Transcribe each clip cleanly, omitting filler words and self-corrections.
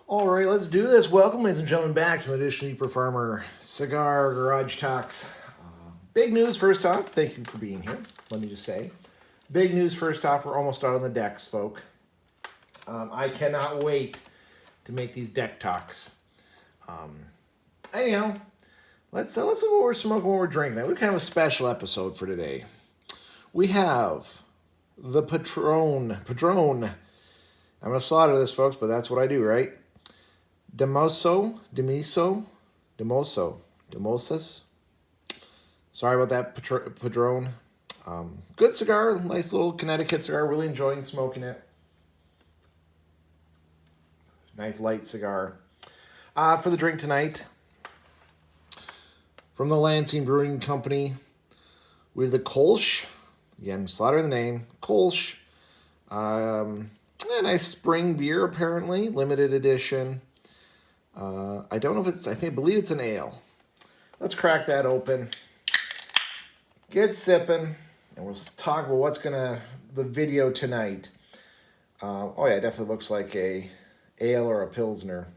All right, let's do this. Welcome, ladies and gentlemen, back to the edition of Deeper Farmer Cigar Garage Talks. Big news first off. Thank you for being here. Let me just say. Big news first off. We're almost out on the decks, folk. I cannot wait to make these deck talks. Anyhow, let's look what we're smoking, what we're drinking. We have a special episode for today. We have the Padron. I'm going to slaughter this, folks, but that's what I do, right? Demosos. Sorry about that, Padron. Good cigar, nice little Connecticut cigar. Really enjoying smoking it. Nice light cigar. For the drink tonight, from the Lansing Brewing Company, we have the Kolsch. Again, slaughter the name. Kolsch. A nice spring beer, apparently. Limited edition. I don't know if it's, I believe it's an ale. Let's crack that open. Get sipping. And we'll talk about what's the video tonight. Oh yeah, it definitely looks like a ale or a Pilsner.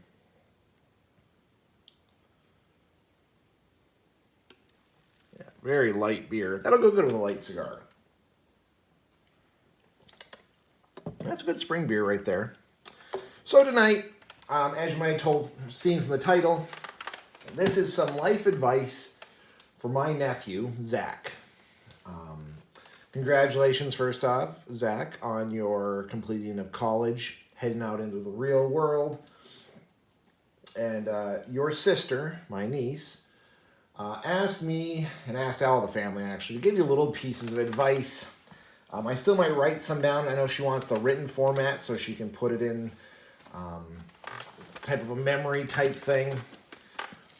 Yeah, very light beer. That'll go good with a light cigar. That's a good spring beer right there. So tonight, as you might have seen from the title, this is some life advice for my nephew, Zack. Congratulations, first off, Zack, on your completing of college, heading out into the real world. And your sister, my niece, asked me, and asked all the family actually, to give you little pieces of advice. I still might write some down. I know she wants the written format so she can put it in type of a memory type thing.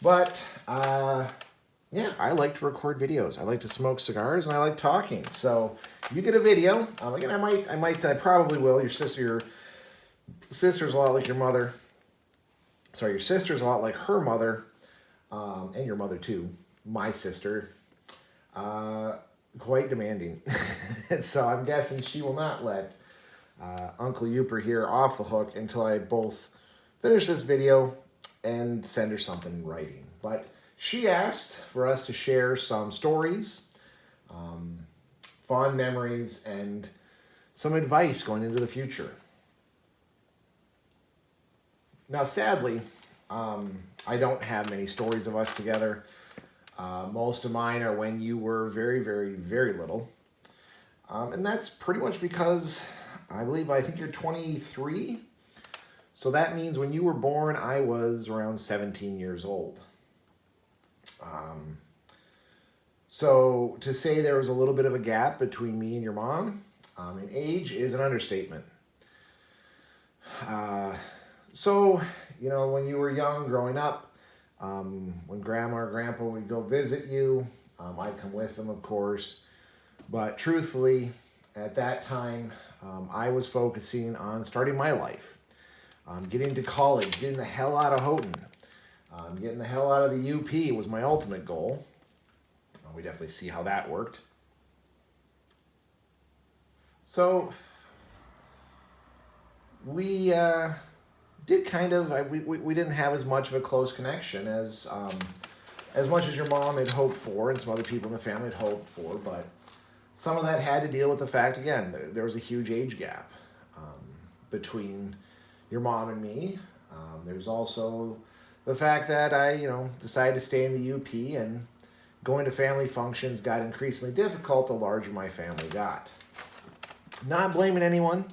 But, yeah, I like to record videos. I like to smoke cigars, and I like talking. So you get a video. Again, I probably will. Your sister's a lot like your mother. Sorry, your sister's a lot like her mother, and your mother too. My sister. Quite demanding. So I'm guessing she will not let Uncle Youper here off the hook until I both finish this video and send her something in writing. But she asked for us to share some stories, fond memories, and some advice going into the future. Now, sadly, I don't have many stories of us together. Most of mine are when you were very, very, very little. And that's pretty much because I think you're 23. So that means when you were born, I was around 17 years old. So to say there was a little bit of a gap between me and your mom in age is an understatement. So, when you were young growing up, when grandma or grandpa would go visit you, I'd come with them, of course. But truthfully, at that time, I was focusing on starting my life. Getting to college, getting the hell out of Houghton. Getting the hell out of the UP was my ultimate goal. We definitely see how that worked. So, we did we didn't have as much of a close connection as much as your mom had hoped for and some other people in the family had hoped for, but some of that had to deal with the fact, again, there was a huge age gap between your mom and me. There's also the fact that I, decided to stay in the UP, and going to family functions got increasingly difficult the larger my family got. Not blaming anyone,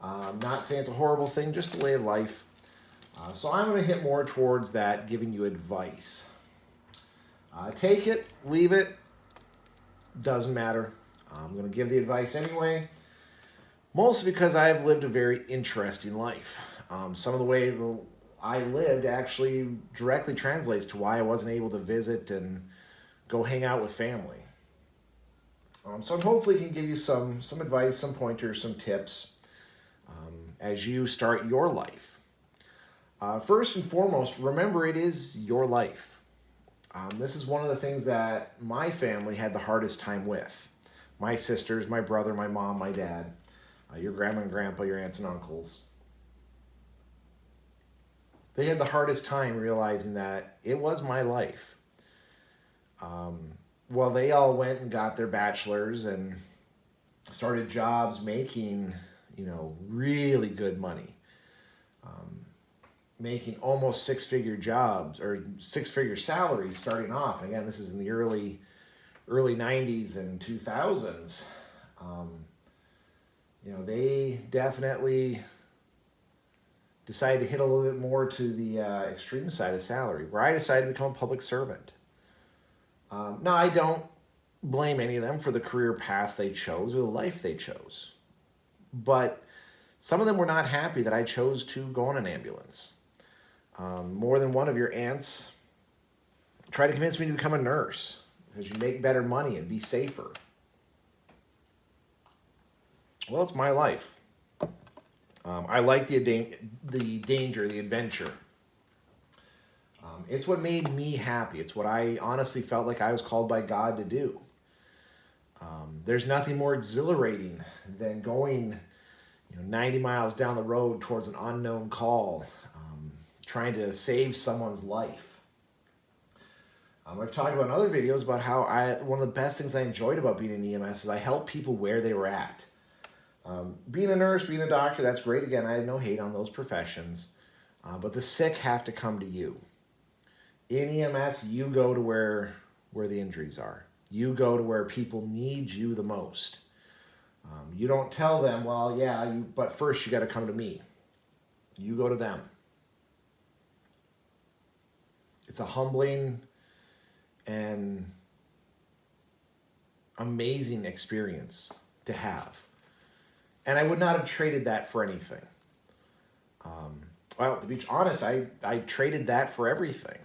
not saying it's a horrible thing, just the way of life. So I'm going to hit more towards that, giving you advice. Take it, leave it, doesn't matter. I'm going to give the advice anyway, mostly because I've lived a very interesting life. Some of the way I lived actually directly translates to why I wasn't able to visit and go hang out with family. So I hopefully can give you some advice, some pointers, some tips as you start your life. First and foremost, remember it is your life. This is one of the things that my family had the hardest time with. My sisters, my brother, my mom, my dad, your grandma and grandpa, your aunts and uncles. they had the hardest time realizing that it was my life. Well, they all went and got their bachelors and started jobs making, really good money, making almost six-figure jobs or six-figure salaries starting off. And again, this is in the early 90s and 2000s. They definitely decided to hit a little bit more to the extreme side of salary, where I decided to become a public servant. Now, I don't blame any of them for the career paths they chose or the life they chose. But some of them were not happy that I chose to go on an ambulance. More than one of your aunts tried to convince me to become a nurse because you make better money and be safer. Well, it's my life. I like the danger, the adventure. It's what made me happy. It's what I honestly felt like I was called by God to do. There's nothing more exhilarating than going 90 miles down the road towards an unknown call, trying to save someone's life. I've talked about in other videos about how one of the best things I enjoyed about being in EMS is I helped people where they were at. Being a nurse, being a doctor, that's great. Again, I have no hate on those professions. But the sick have to come to you. In EMS, you go to where the injuries are. You go to where people need you the most. You don't tell them, well, yeah, but first you got to come to me. You go to them. It's a humbling and amazing experience to have. And I would not have traded that for anything. Well, to be honest, I traded that for everything.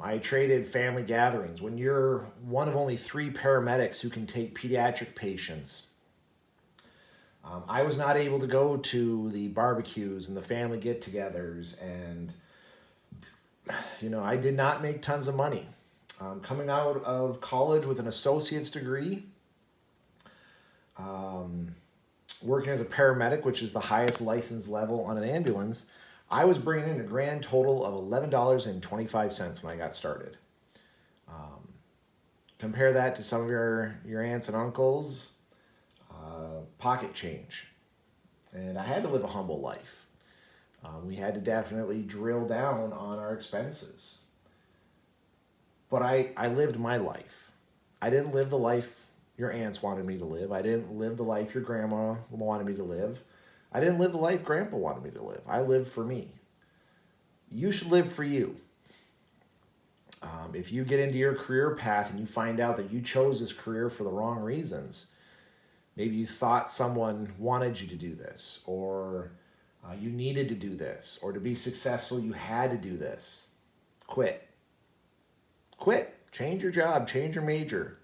I traded family gatherings. When you're one of only 3 paramedics who can take pediatric patients, I was not able to go to the barbecues and the family get-togethers, and I did not make tons of money. Coming out of college with an associate's degree, working as a paramedic, which is the highest license level on an ambulance, I was bringing in a grand total of $11.25 when I got started. Compare that to some of your aunts and uncles, pocket change. And I had to live a humble life. We had to definitely drill down on our expenses. But I lived my life. I didn't live the life your aunts wanted me to live. I didn't live the life your grandma wanted me to live. I didn't live the life Grandpa wanted me to live. I lived for me. You should live for you. If you get into your career path and you find out that you chose this career for the wrong reasons, maybe you thought someone wanted you to do this, or you needed to do this, or to be successful you had to do this, quit. Quit. Change your job. Change your major.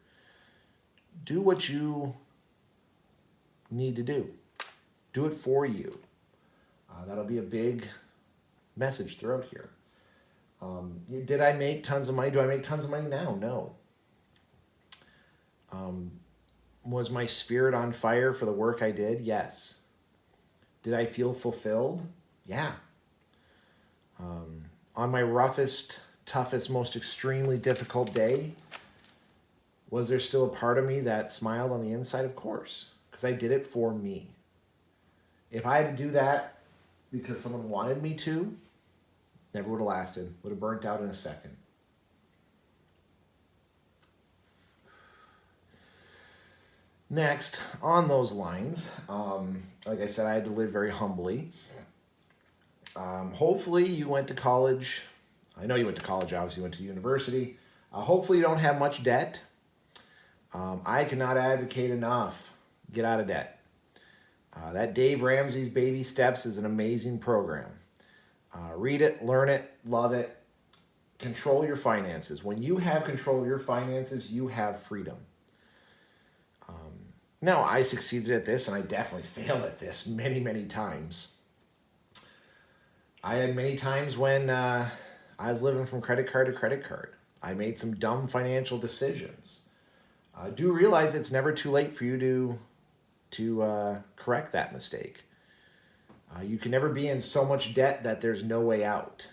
Do what you need to do. Do it for you. That'll be a big message throughout here. Did I make tons of money? Do I make tons of money now? No. Was my spirit on fire for the work I did? Yes. Did I feel fulfilled? Yeah. On my roughest, toughest, most extremely difficult day, was there still a part of me that smiled on the inside? Of course, because I did it for me. If I had to do that because someone wanted me to, never would have lasted. Would have burnt out in a second. Next, on those lines, like I said, I had to live very humbly. Hopefully you went to college. I know you went to college, obviously you went to university. Hopefully you don't have much debt. I cannot advocate enough. Get out of debt. That Dave Ramsey's Baby Steps is an amazing program. Read it, learn it, love it. Control your finances. When you have control of your finances, you have freedom. Now, I succeeded at this, and I definitely failed at this many, many times. I had many times when I was living from credit card to credit card. I made some dumb financial decisions. Do realize it's never too late for you to correct that mistake. You can never be in so much debt that there's no way out.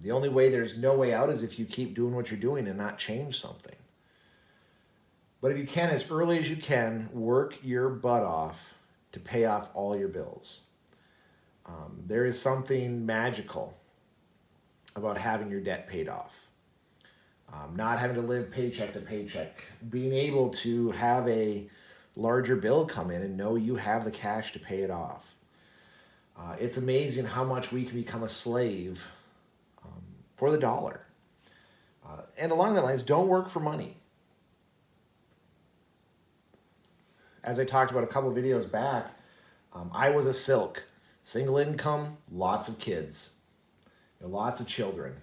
The only way there's no way out is if you keep doing what you're doing and not change something. But if you can, as early as you can, work your butt off to pay off all your bills. There is something magical about having your debt paid off. Not having to live paycheck to paycheck. Being able to have a larger bill come in and know you have the cash to pay it off. It's amazing how much we can become a slave for the dollar. And along that lines, don't work for money. As I talked about a couple of videos back, I was a silk. Single income, lots of kids, lots of children.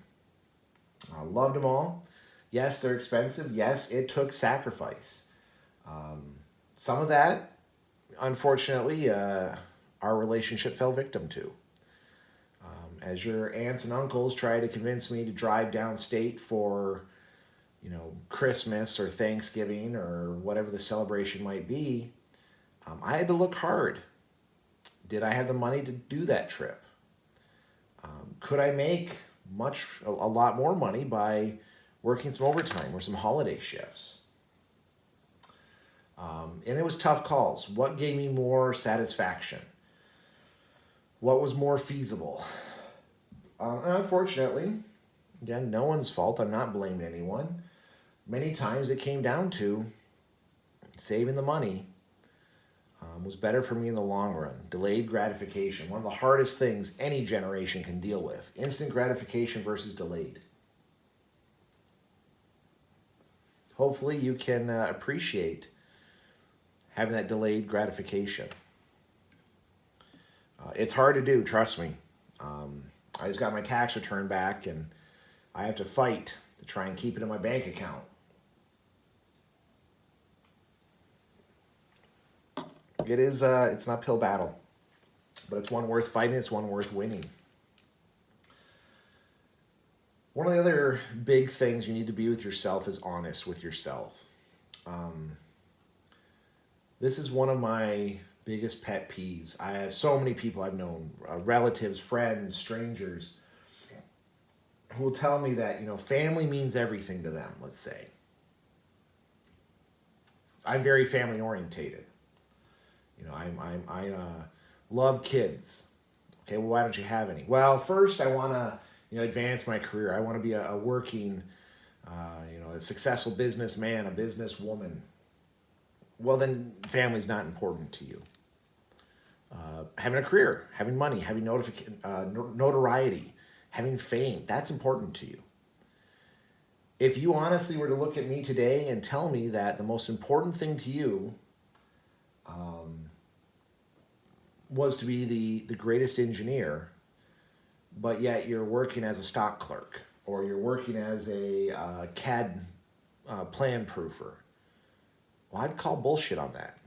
I loved them all. Yes, they're expensive. Yes, it took sacrifice. Some of that, unfortunately, our relationship fell victim to. As your aunts and uncles try to convince me to drive downstate for, Christmas or Thanksgiving or whatever the celebration might be, I had to look hard. Did I have the money to do that trip? Could I make a lot more money by working some overtime or some holiday shifts? And it was tough calls. What gave me more satisfaction? What was more feasible? And unfortunately, again, no one's fault. I'm not blaming anyone. Many times it came down to saving the money was better for me in the long run. Delayed gratification, one of the hardest things any generation can deal with. Instant gratification versus delayed. Hopefully you can appreciate having that delayed gratification. It's hard to do, trust me. I just got my tax return back and I have to fight to try and keep it in my bank account. It's an uphill battle, but it's one worth fighting, it's one worth winning. One of the other big things you need to be with yourself is honest with yourself. This is one of my biggest pet peeves. So many people I've known, relatives, friends, strangers, who will tell me that, family means everything to them, let's say. I'm very family orientated. I love kids. Okay, well, why don't you have any? Well, first I want to, advance my career. I want to be a working, a successful businessman, a businesswoman. Well, then family's not important to you. Having a career, having money, having notoriety, having fame, that's important to you. If you honestly were to look at me today and tell me that the most important thing to you was to be the greatest engineer, but yet you're working as a stock clerk or you're working as a CAD plan proofer, well, I'd call bullshit on that.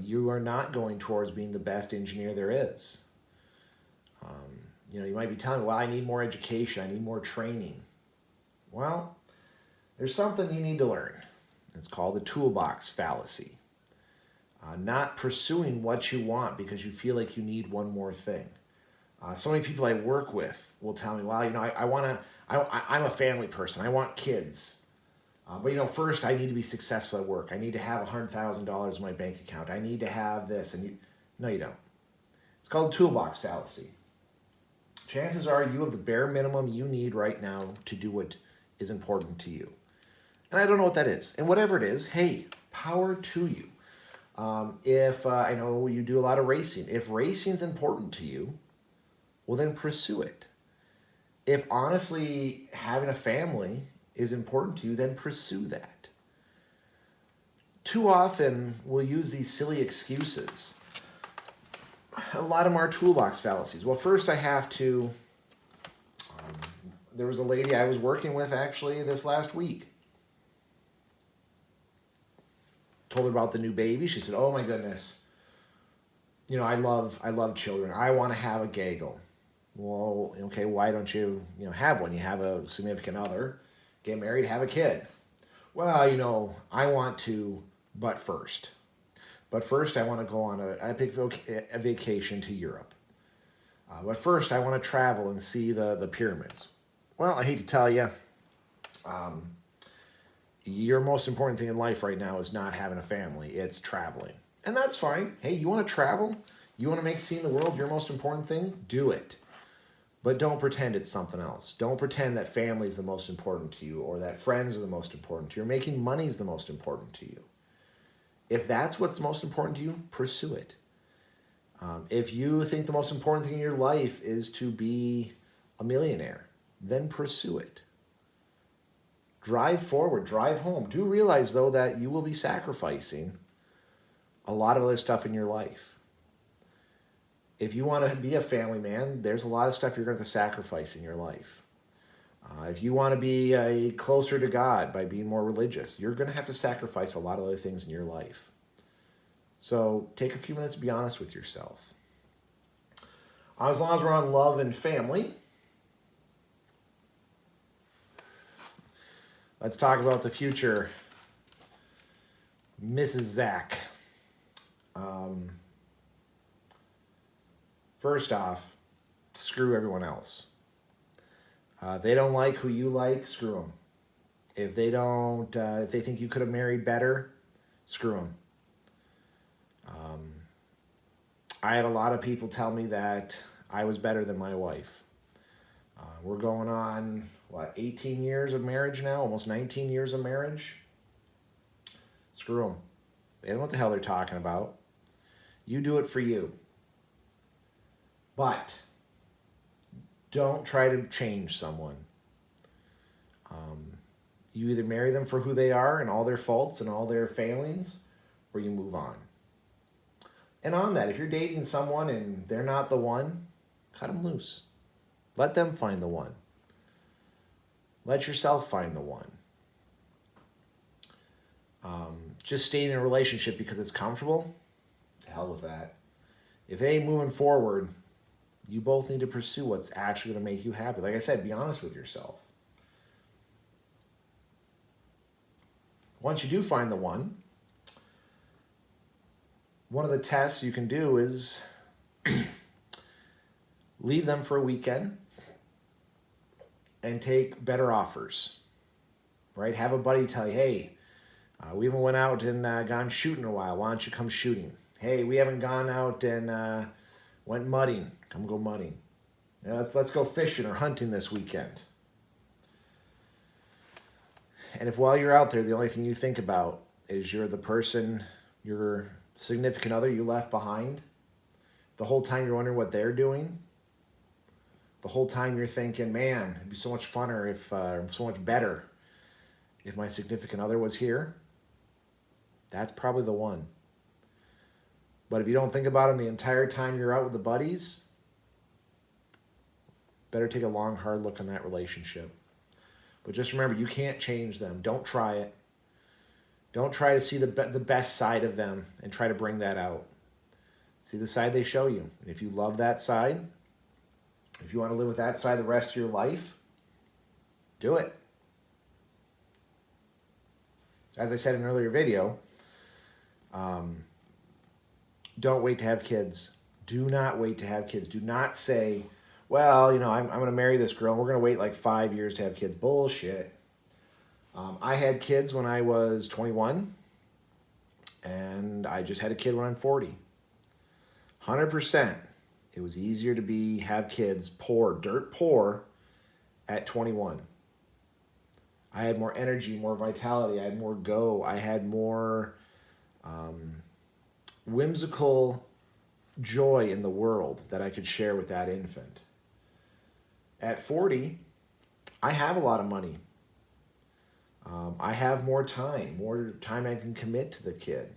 You are not going towards being the best engineer there is. You might be telling me, well, I need more education, I need more training. Well, there's something you need to learn. It's called the toolbox fallacy. Not pursuing what you want because you feel like you need one more thing. So many people I work with will tell me, well, I'm a family person, I want kids. But first I need to be successful at work. I need to have $100,000 in my bank account. I need to have this. No, you don't. It's called the toolbox fallacy. Chances are you have the bare minimum you need right now to do what is important to you. And I don't know what that is. And whatever it is, hey, power to you. If I know you do a lot of racing. If racing's important to you, well, then pursue it. If honestly having a family is important to you, then pursue that. Too often we'll use these silly excuses. A lot of them are toolbox fallacies. Well, first I have to, there was a lady I was working with actually this last week. Told her about the new baby. She said, oh my goodness, I love children. I want to have a gaggle. Well, okay, why don't you, have one? You have a significant other, get married, have a kid. Well, I want to, but first. But first, I want to go on a vacation to Europe. But first, I want to travel and see the pyramids. Well, I hate to tell you, um, your most important thing in life right now is not having a family. It's traveling. And that's fine. Hey, you want to travel? You want to make seeing the world your most important thing? Do it. But don't pretend it's something else. Don't pretend that family is the most important to you or that friends are the most important to you or making money is the most important to you. If that's what's most important to you, pursue it. If you think the most important thing in your life is to be a millionaire, then pursue it. Drive forward, drive home. Do realize, though, that you will be sacrificing a lot of other stuff in your life. If you want to be a family man, there's a lot of stuff you're going to have to sacrifice in your life. If you want to be closer to God by being more religious, you're going to have to sacrifice a lot of other things in your life. So take a few minutes to be honest with yourself. As long as we're on love and family, let's talk about the future Mrs. Zack. First off, screw everyone else. If they don't like who you like, screw them. If they think you could have married better, screw them. I had a lot of people tell me that I was better than my wife. We're going on, 18 years of marriage now? Almost 19 years of marriage? Screw them. They don't know what the hell they're talking about. You do it for you. But don't try to change someone. You either marry them for who they are and all their faults and all their failings, or you move on. And on that, if you're dating someone and they're not the one, cut them loose. Let them find the one. Let yourself find the one. Just staying in a relationship because it's comfortable, to hell with that. If it ain't moving forward, you both need to pursue what's actually going to make you happy. Like I said, be honest with yourself. Once you do find the one of the tests you can do is leave them for a weekend and take better offers, right? Have a buddy tell you, hey, we haven't went out and gone shooting in a while. Why don't you come shooting? Hey, we haven't gone out and went mudding. Come go mudding. Yeah, let's go fishing or hunting this weekend. And if while you're out there, the only thing you think about is you're the person, your significant other you left behind, the whole time you're wondering what they're doing, the whole time you're thinking, man, it'd be so much funner so much better if my significant other was here, that's probably the one. But if you don't think about them the entire time you're out with the buddies, better take a long, hard look on that relationship. But just remember, you can't change them. Don't try it. Don't try to see the best side of them and try to bring that out. See the side they show you. And if you love that side, if you want to live with that side the rest of your life, do it. As I said in an earlier video, don't wait to have kids. Do not wait to have kids. Do not say, well, I'm going to marry this girl and we're going to wait like 5 years to have kids. Bullshit. I had kids when I was 21 and I just had a kid when I'm 40. 100%. It was easier to have kids dirt poor at 21. I had more energy, more vitality. I had more go. I had more whimsical joy in the world that I could share with that infant. At 40, I have a lot of money. I have more time I can commit to the kid.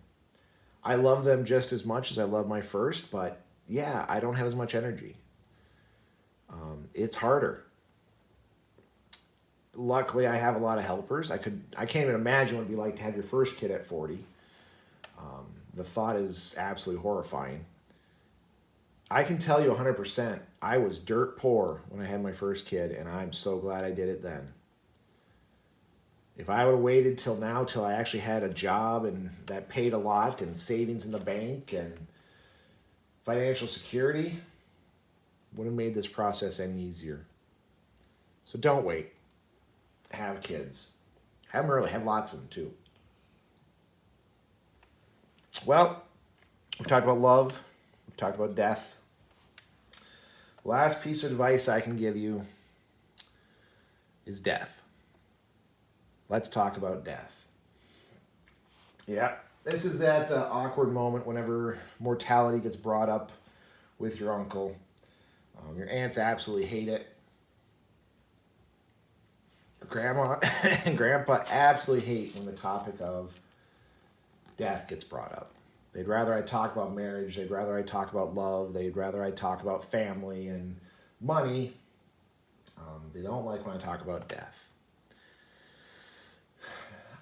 I love them just as much as I love my first, but yeah, I don't have as much energy. It's harder. Luckily, I have a lot of helpers. I can't even imagine what it'd be like to have your first kid at 40. The thought is absolutely horrifying. I can tell you 100%, I was dirt poor when I had my first kid, and I'm so glad I did it then. If I would have waited till now, till I actually had a job and that paid a lot and savings in the bank and financial security, would have made this process any easier. So don't wait. Have kids. Have them early. Have lots of them too. Well, we've talked about love. We've talked about death. Last piece of advice I can give you is death. Let's talk about death. Yeah, this is that awkward moment whenever mortality gets brought up with your uncle. Your aunts absolutely hate it. Grandma and grandpa absolutely hate when the topic of death gets brought up. They'd rather I talk about marriage. They'd rather I talk about love. They'd rather I talk about family and money. They don't like when I talk about death.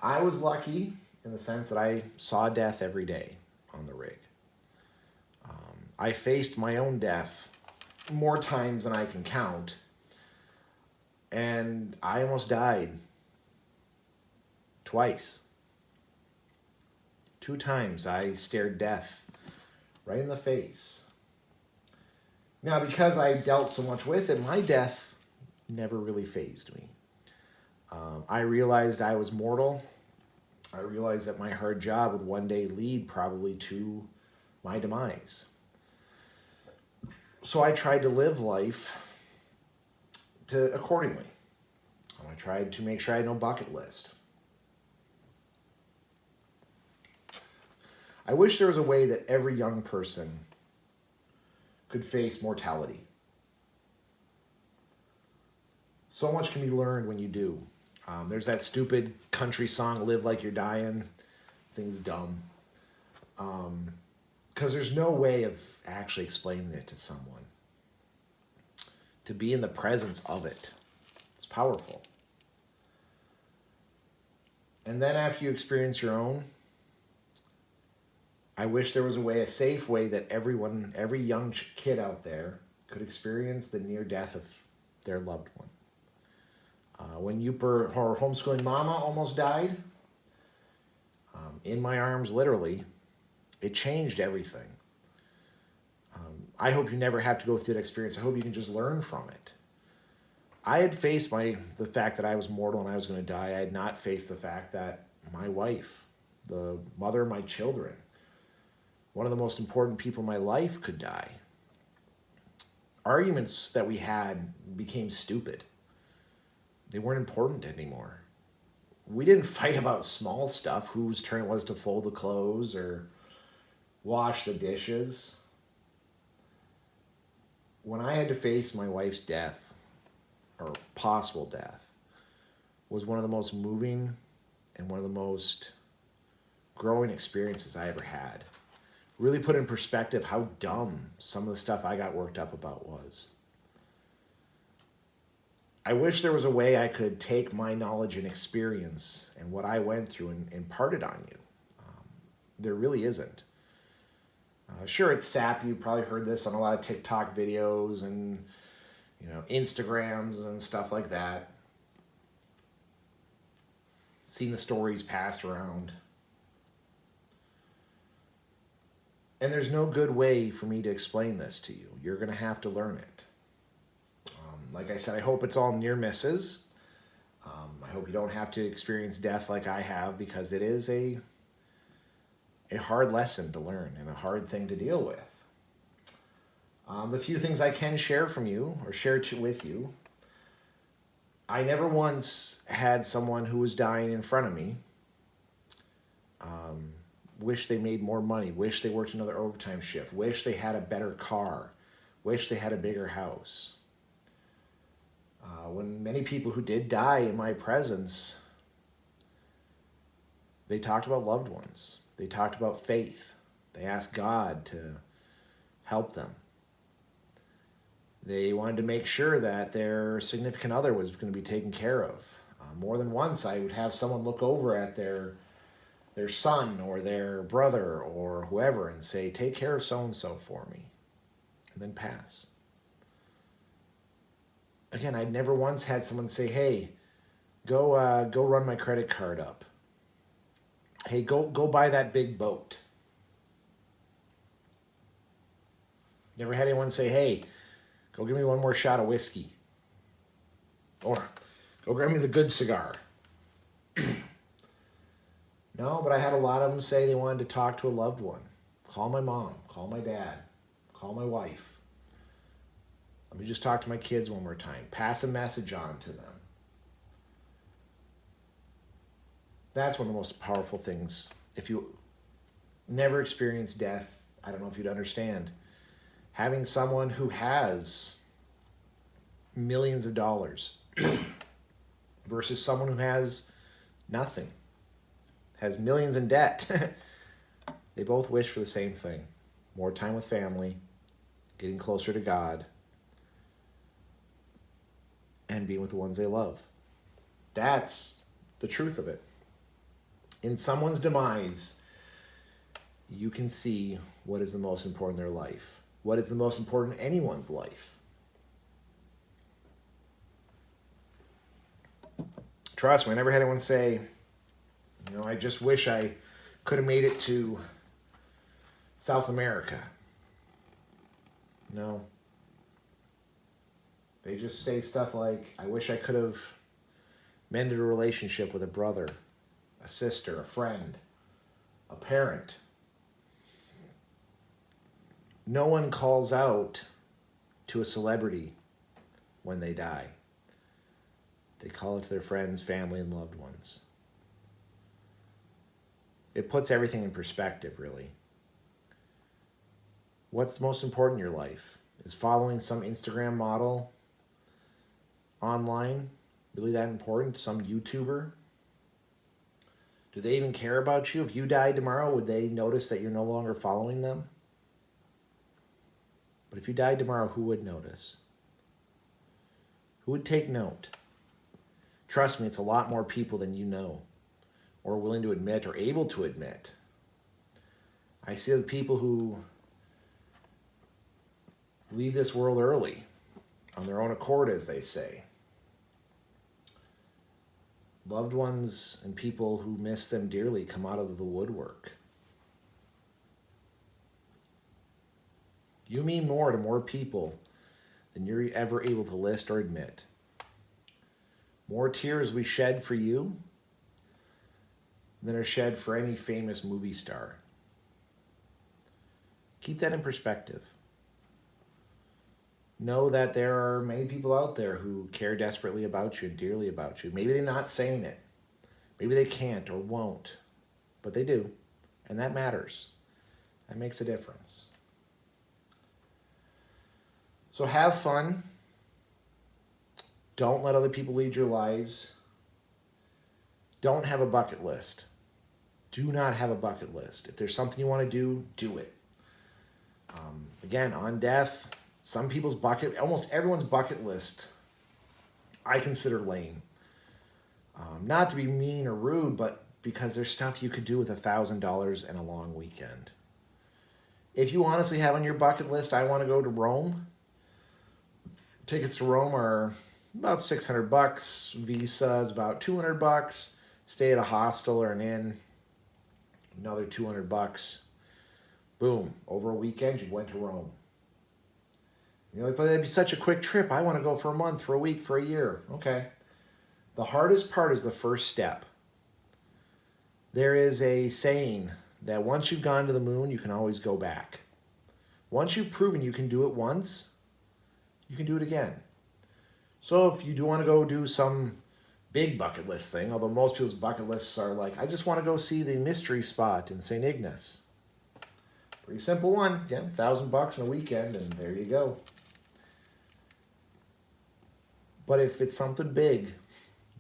I was lucky in the sense that I saw death every day on the rig. I faced my own death more times than I can count. And I almost died twice. 2 times I stared death right in the face. Now, because I dealt so much with it, my death never really fazed me. I realized I was mortal. I realized that my hard job would one day lead probably to my demise. So I tried to live life accordingly. I tried to make sure I had no bucket list. I wish there was a way that every young person could face mortality. So much can be learned when you do. There's that stupid country song, Live Like You're Dying. Thing's dumb. Because there's no way of actually explaining it to someone. To be in the presence of it. It's powerful. And then after you experience your own, I wish there was a safe way that every young kid out there could experience the near death of their loved one. When her homeschooling mama almost died, in my arms, literally, it changed everything. I hope you never have to go through that experience. I hope you can just learn from it. I had faced the fact that I was mortal and I was going to die. I had not faced the fact that my wife, the mother of my children, one of the most important people in my life could die. Arguments that we had became stupid. They weren't important anymore. We didn't fight about small stuff, whose turn it was to fold the clothes or wash the dishes. When I had to face my wife's death, or possible death, was one of the most moving and one of the most growing experiences I ever had. Really put in perspective how dumb some of the stuff I got worked up about was. I wish there was a way I could take my knowledge and experience and what I went through and impart it on you. There really isn't. Sure, it's sap. You probably heard this on a lot of TikTok videos and Instagrams and stuff like that. Seen the stories passed around. And there's no good way for me to explain this to you. You're going to have to learn it. Like I said, I hope it's all near misses. I hope you don't have to experience death like I have, because it is a hard lesson to learn and a hard thing to deal with. The few things I can share with you, I never once had someone who was dying in front of me wish they made more money, wish they worked another overtime shift, wish they had a better car, wish they had a bigger house. When many people who did die in my presence, they talked about loved ones. They talked about faith. They asked God to help them. They wanted to make sure that their significant other was going to be taken care of. More than once, I would have someone look over at their son or their brother or whoever and say, "Take care of so-and-so for me," and then pass. Again, I'd never once had someone say, "Hey, Go run my credit card up. Hey, go buy that big boat. Never had anyone say, hey, go give me one more shot of whiskey. Or go grab me the good cigar. No, but I had a lot of them say they wanted to talk to a loved one. Call my mom, call my dad, call my wife. Let me just talk to my kids one more time. Pass a message on to them. That's one of the most powerful things. If you never experienced death, I don't know if you'd understand. Having someone who has millions of dollars versus someone who has nothing, has millions in debt. They both wish for the same thing. More time with family, getting closer to God, and being with the ones they love. That's the truth of it. In someone's demise, you can see what is the most important in their life. What is the most important in anyone's life. Trust me, I never had anyone say, I just wish I could have made it to South America. No. They just say stuff like, I wish I could have mended a relationship with a brother, a sister, a friend, a parent. No one calls out to a celebrity when they die. They call it to their friends, family, and loved ones. It puts everything in perspective, really. What's most important in your life? Is following some Instagram model online really that important? Some YouTuber? Do they even care about you? If you died tomorrow, would they notice that you're no longer following them? But if you died tomorrow, who would notice? Who would take note? Trust me, it's a lot more people than you know, or willing to admit, or able to admit. I see the people who leave this world early, on their own accord, as they say. Loved ones and people who miss them dearly come out of the woodwork. You mean more to more people than you're ever able to list or admit. More tears we shed for you than are shed for any famous movie star. Keep that in perspective. Know that there are many people out there who care desperately about you and dearly about you. Maybe they're not saying it. Maybe they can't or won't, but they do, and that matters. That makes a difference. So have fun. Don't let other people lead your lives. Don't have a bucket list. Do not have a bucket list. If there's something you want to do, do it. Again, on death, some people's almost everyone's bucket list, I consider lame. Not to be mean or rude, but because there's stuff you could do with $1,000 and a long weekend. If you honestly have on your bucket list, I want to go to Rome. Tickets to Rome are about $600. Visa is about $200. Stay at a hostel or an inn, another $200. Boom, over a weekend, you went to Rome. You're like, but that'd be such a quick trip. I want to go for a month, for a week, for a year. Okay. The hardest part is the first step. There is a saying that once you've gone to the moon, you can always go back. Once you've proven you can do it once, you can do it again. So if you do want to go do some big bucket list thing, although most people's bucket lists are like, I just want to go see the mystery spot in St. Ignace. Pretty simple one. Again, $1,000 in a weekend, and there you go. But if it's something big,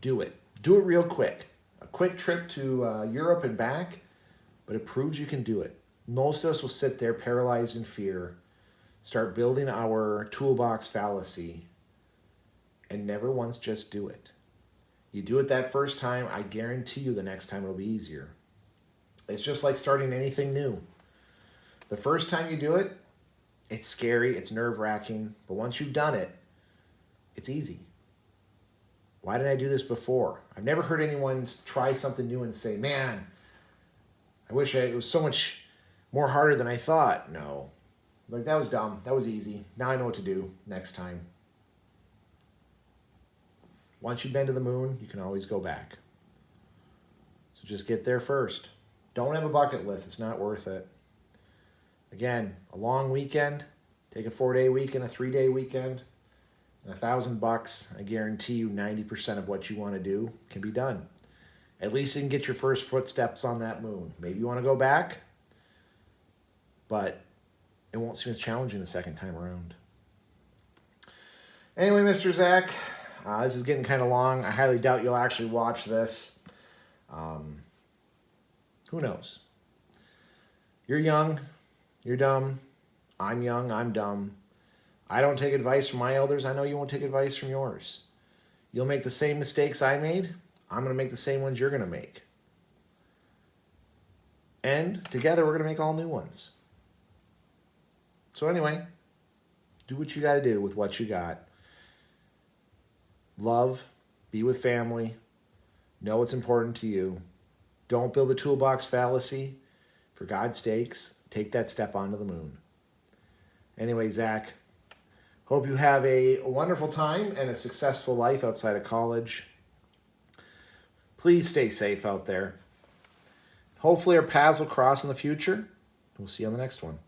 do it. Do it real quick. A quick trip to Europe and back, but it proves you can do it. Most of us will sit there paralyzed in fear, start building our toolbox fallacy, and never once just do it. You do it that first time, I guarantee you the next time it'll be easier. It's just like starting anything new. The first time you do it, it's scary, it's nerve-wracking, but once you've done it, it's easy. Why didn't I do this before? I've never heard anyone try something new and say, man, I wish it was so much more harder than I thought. No. Like, that was dumb. That was easy. Now I know what to do next time. Once you've been to the moon, you can always go back. So just get there first. Don't have a bucket list. It's not worth it. Again, a long weekend. Take a 4-day weekend, a 3-day weekend, and $1,000. I guarantee you 90% of what you want to do can be done. At least you can get your first footsteps on that moon. Maybe you want to go back, but it won't seem as challenging the second time around. Anyway, Mr. Zack, this is getting kind of long. I highly doubt you'll actually watch this. Who knows? You're young. You're dumb. I'm young. I'm dumb. I don't take advice from my elders. I know you won't take advice from yours. You'll make the same mistakes I made. I'm going to make the same ones you're going to make. And together we're going to make all new ones. So anyway, do what you got to do with what you got. Love, be with family, know what's important to you. Don't build a toolbox fallacy. For God's sakes, take that step onto the moon. Anyway, Zach, hope you have a wonderful time and a successful life outside of college. Please stay safe out there. Hopefully our paths will cross in the future. We'll see you on the next one.